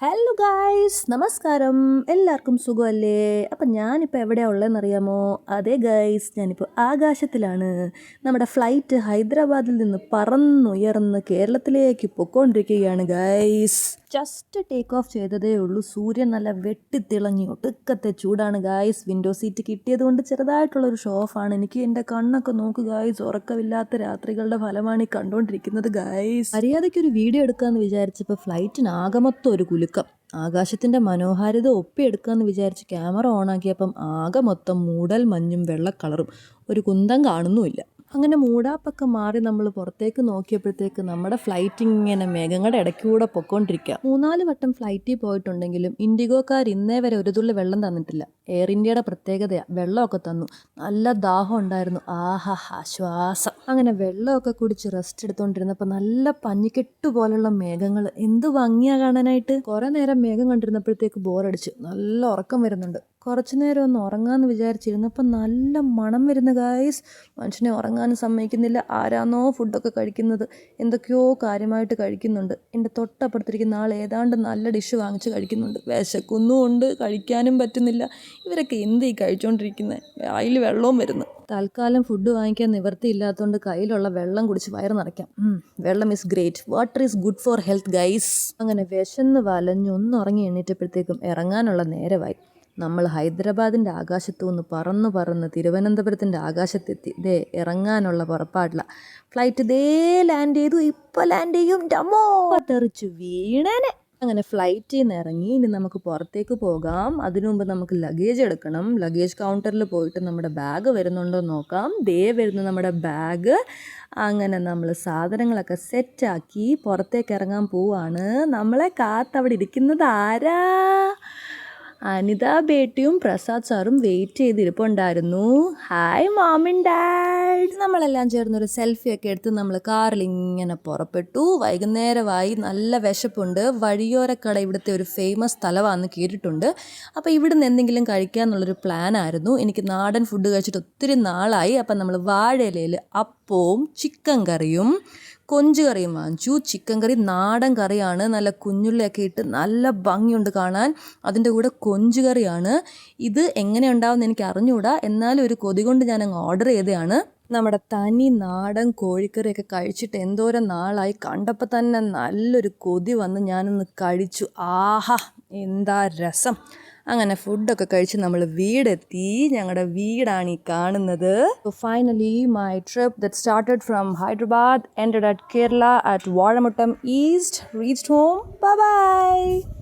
Hello guys, നമസ്കാരം. എല്ലാവർക്കും സുഖമല്ലേ? അപ്പം ഞാനിപ്പോൾ എവിടെയാണ് ഉള്ളതെന്നറിയാമോ? അതെ ഗായ്സ്, ഞാനിപ്പോൾ ആകാശത്തിലാണ്. നമ്മുടെ ഫ്ലൈറ്റ് ഹൈദരാബാദിൽ നിന്ന് പറന്നുയർന്ന് കേരളത്തിലേക്ക് പൊയ്ക്കൊണ്ടിരിക്കുകയാണ് ഗായ്സ്. ജസ്റ്റ് ടേക്ക് ഓഫ് ചെയ്തതേ ഉള്ളൂ. സൂര്യൻ നല്ല വെട്ടിത്തിളങ്ങി ഒടുക്കത്തെ ചൂടാണ് ഗായ്സ്. വിൻഡോ സീറ്റ് കിട്ടിയത് കൊണ്ട് ചെറുതായിട്ടുള്ളൊരു ഷോ ഓഫാണ്. എനിക്ക് എൻ്റെ കണ്ണൊക്കെ നോക്ക് ഗായ്സ്. ഉറക്കമില്ലാത്ത രാത്രികളുടെ ഫലമാണ് ഈ കണ്ടുകൊണ്ടിരിക്കുന്നത് ഗായ്സ്. മര്യാദയ്ക്കൊരു വീഡിയോ എടുക്കാമെന്ന് വിചാരിച്ചപ്പോൾ ഫ്ലൈറ്റിനാകമൊത്തം ഒരു കുലുക്കം. ആകാശത്തിൻ്റെ മനോഹാരിത ഒപ്പിയെടുക്കാമെന്ന് വിചാരിച്ച് ക്യാമറ ഓണാക്കിയപ്പം ആകെ മൊത്തം മൂടൽ മഞ്ഞും വെള്ളക്കളറും, ഒരു കുന്തം കാണുന്നുമില്ല. അങ്ങനെ മൂടാപ്പൊക്കെ മാറി നമ്മൾ പുറത്തേക്ക് നോക്കിയപ്പോഴത്തേക്ക് നമ്മുടെ ഫ്ലൈറ്റ് ഇങ്ങനെ മേഘങ്ങളുടെ ഇടയ്ക്കൂടെ പൊയ്ക്കൊണ്ടിരിക്കുക. 3-4 വട്ടം ഫ്ലൈറ്റിൽ പോയിട്ടുണ്ടെങ്കിലും ഇൻഡിഗോക്കാർ ഇന്നേ വരെ ഒരു തുള്ളി വെള്ളം തന്നിട്ടില്ല. എയർ ഇന്ത്യയുടെ പ്രത്യേകതയാണ്, വെള്ളമൊക്കെ തന്നു. നല്ല ദാഹം ഉണ്ടായിരുന്നു. ആഹാ, ആശ്വാസം. അങ്ങനെ വെള്ളമൊക്കെ കുടിച്ച് റെസ്റ്റ് എടുത്തുകൊണ്ടിരുന്നപ്പോൾ നല്ല പഞ്ഞിക്കെട്ട് പോലുള്ള മേഘങ്ങൾ. എന്ത് ഭംഗിയാ കാണാനായിട്ട്. കുറേ നേരം മേഘം കണ്ടിരുന്നപ്പോഴത്തേക്ക് ബോറടിച്ചു. നല്ല ഉറക്കം വരുന്നുണ്ട്. കുറച്ചു നേരം ഒന്ന് ഉറങ്ങാമെന്ന് വിചാരിച്ചിരുന്നപ്പോൾ നല്ല മണം വരുന്ന ഗായ്സ്. മനുഷ്യനെ ഉറങ്ങാനും സമ്മതിക്കുന്നില്ല. ആരാന്നോ ഫുഡൊക്കെ കഴിക്കുന്നത്, എന്തൊക്കെയോ കാര്യമായിട്ട് കഴിക്കുന്നുണ്ട്. എൻ്റെ തൊട്ടപ്പുറത്തിരിക്കുന്ന ആൾ ഏതാണ്ട് നല്ല ഡിഷ് വാങ്ങിച്ച് കഴിക്കുന്നുണ്ട്. വിശക്കുന്നുമുണ്ട്, കഴിക്കാനും പറ്റുന്നില്ല. ഇവരൊക്കെ എന്ത് ഈ കഴിച്ചുകൊണ്ടിരിക്കുന്നത്? വായിൽ വെള്ളവും വരുന്നു. തൽക്കാലം ഫുഡ് വാങ്ങിക്കാൻ നിവർത്തിയില്ലാത്തതുകൊണ്ട് കയ്യിലുള്ള വെള്ളം കുടിച്ച് വയറ് നിറയ്ക്കാം. വെള്ളം is great. Water is good for health guys. അങ്ങനെ വിശന്ന് വലഞ്ഞ് ഒന്നുറങ്ങി എണീറ്റപ്പോഴത്തേക്കും ഇറങ്ങാനുള്ള നേരമായി. നമ്മൾ ഹൈദരാബാദിൻ്റെ ആകാശത്തു നിന്ന് പറന്ന് തിരുവനന്തപുരത്തിൻ്റെ ആകാശത്തെത്തി. ദേ ഇറങ്ങാനുള്ള പുറപ്പാടില്ല. ഫ്ലൈറ്റ് ദേ ലാൻഡ് ചെയ്തു. ഇപ്പോൾ ലാൻഡ് ചെയ്യും. ഡമ്മോ തെറിച്ചു വീണേനെ. അങ്ങനെ ഫ്ലൈറ്റിൽ നിന്ന് ഇറങ്ങി. ഇനി നമുക്ക് പുറത്തേക്ക് പോകാം. അതിനു മുമ്പ് നമുക്ക് ലഗേജ് എടുക്കണം. ലഗേജ് കൗണ്ടറിൽ പോയിട്ട് നമ്മുടെ ബാഗ് വരുന്നുണ്ടോ നോക്കാം. ദേ വരുന്നു നമ്മുടെ ബാഗ്. അങ്ങനെ നമ്മൾ സാധനങ്ങളൊക്കെ സെറ്റാക്കി പുറത്തേക്ക് ഇറങ്ങാൻ പോവാണ്. നമ്മളെ കാത്തവിടെ ഇരിക്കുന്നത് ആരാ? അനിത ബേട്ടിയും പ്രസാദ് സാറും വെയിറ്റ് ചെയ്തിരിപ്പുണ്ടായിരുന്നു. Hi mom and dad. നമ്മളെല്ലാം ചേർന്നൊരു സെൽഫിയൊക്കെ എടുത്ത് നമ്മൾ കാറിൽ ഇങ്ങനെ പുറപ്പെട്ടു. വൈകുന്നേരമായി, നല്ല വിശപ്പുണ്ട്. വഴിയോരക്കട ഇവിടുത്തെ ഒരു ഫേമസ് സ്ഥലമാണെന്ന് കേട്ടിട്ടുണ്ട്. അപ്പോൾ ഇവിടുന്ന് എന്തെങ്കിലും കഴിക്കാമെന്നുള്ളൊരു പ്ലാനായിരുന്നു. എനിക്ക് നാടൻ ഫുഡ് കഴിച്ചിട്ട് ഒത്തിരി നാളായി. അപ്പം നമ്മൾ വാഴയിലയിൽ അപ്പവും ചിക്കൻ കറിയും കൊഞ്ച് കറിയും വാങ്ങിച്ചു. ചിക്കൻ കറി നാടൻ കറിയാണ്. നല്ല കുഞ്ഞുള്ളിയൊക്കെ ഇട്ട് നല്ല ഭംഗിയുണ്ട് കാണാൻ. അതിൻ്റെ കൂടെ കൊഞ്ച് കറിയാണ്. ഇത് എങ്ങനെ ഉണ്ടാവുമെന്ന് എനിക്ക് അറിഞ്ഞുകൂടാ, എന്നാലും ഒരു കൊതി കൊണ്ട് ഞാനങ്ങ് ഓർഡർ ചെയ്തതാണ്. നമ്മുടെ തനി നാടൻ കോഴിക്കറിയൊക്കെ കഴിച്ചിട്ട് എന്തോരം നാളായി. കണ്ടപ്പോൾ തന്നെ നല്ലൊരു കൊതി വന്ന് ഞാനൊന്ന് കഴിച്ചു. ആഹാ, എന്താ രസം. അങ്ങനെ ഫുഡൊക്കെ കഴിച്ച് നമ്മൾ വീടെത്തി. ഞങ്ങളുടെ വീടാണ് ഈ കാണുന്നത്. Finally my trip that started from Hyderabad ended at Kerala at Valamuttam East reached home. Bye bye.